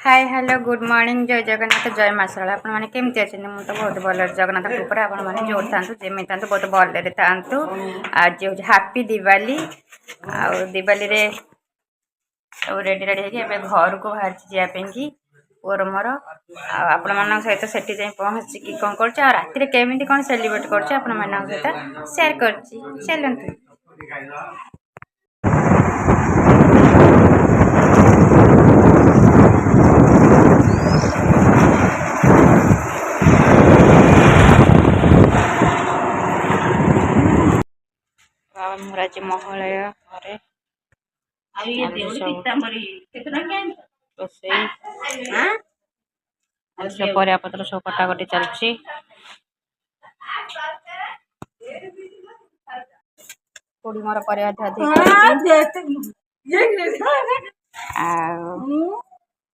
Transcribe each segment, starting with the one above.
hi hello good morning जय जगन्नाथ जय माशाला आपण मैंने केमती अच्छे मुझे तो बहुत भल जगन्नाथ कृपा आपण मैंने जो था जमी था बहुत भल था आज हूँ हापी दिवाली आवाली सब रेडी रेडी है घर को बाहर जावाई पुअर मोर आपण मान सहित सेठी जाए पहुँचिकी कौन कर राति केमी कौन सेलिब्रेट कर सहित सेयार कर चलते मोराजी महलय परिया पत्र सब कटाकटी चलती मोर परिया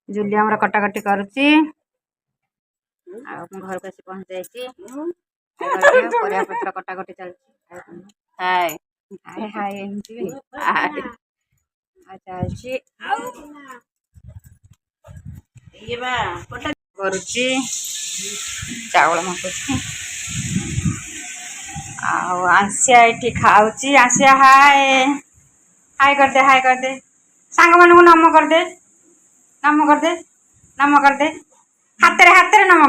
जूली आम कटाकटी करुच्ची घर को आसी पहुँच जाइए परिया पत्र कटाकटी चलती हाय हाय हाय एमती चलती करुच्ची चावल मकुची आसिया ये खाऊची आसिया हाय हाय कर दे सांग मान को नम कर दे नम कर दे नम कर दे हाथ रे नम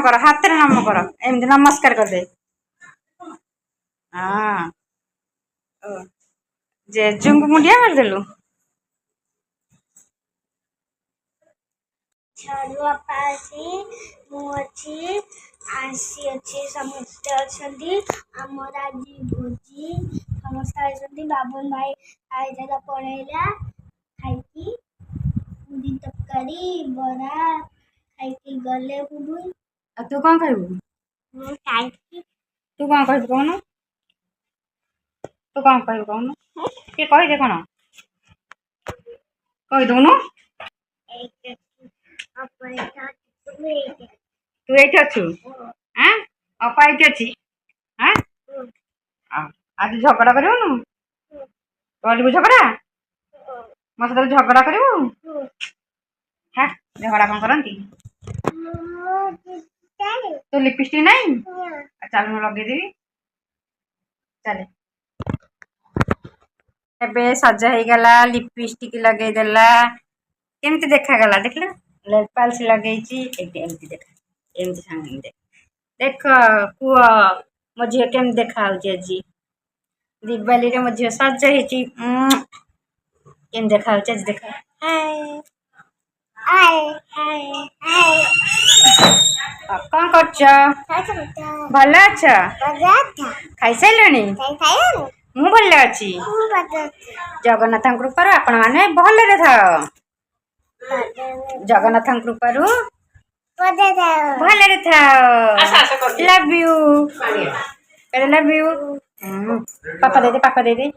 कर एमती नमस्कार कर दे हाँ जेजू को मुंडिया मारदेलु आसी अच्छी समस्त अच्छा आमर आज भोजी समस्त आई बाबन भाई आई पड़ेगा खाई मुड़ी तरकारी बरा खाई गले तू कौन खाइबू तू कौन कहबू कहून तू कौन कहबू कहून किए कहीदे कौन कहीदूनु तू ये अच्छु हाँ अपा ये अच्छी हाँ आज झगड़ा करूँ करू झगड़ा मो सहित झगड़ा करूँ हाँ झगड़ा कौन करती तो लिपस्टिक नहीं चल मैं लगेदेवी चले एबे सजा हो गला लिपस्टिक लगेदेला केमती देखागला देख लेट पालिश लगे एमती देखा एमती सांग देख पुआ मो झी केम देखा आज दिवाली रे मो झी सज केम देखा आज देखा कौन कर भल अच्छा खाई सारे मु भल अच्छी जगन्नाथ कृपार आपण मैंने भलरे था जगन्नाथ कृपारू भलरे था लव यू पापा दे दे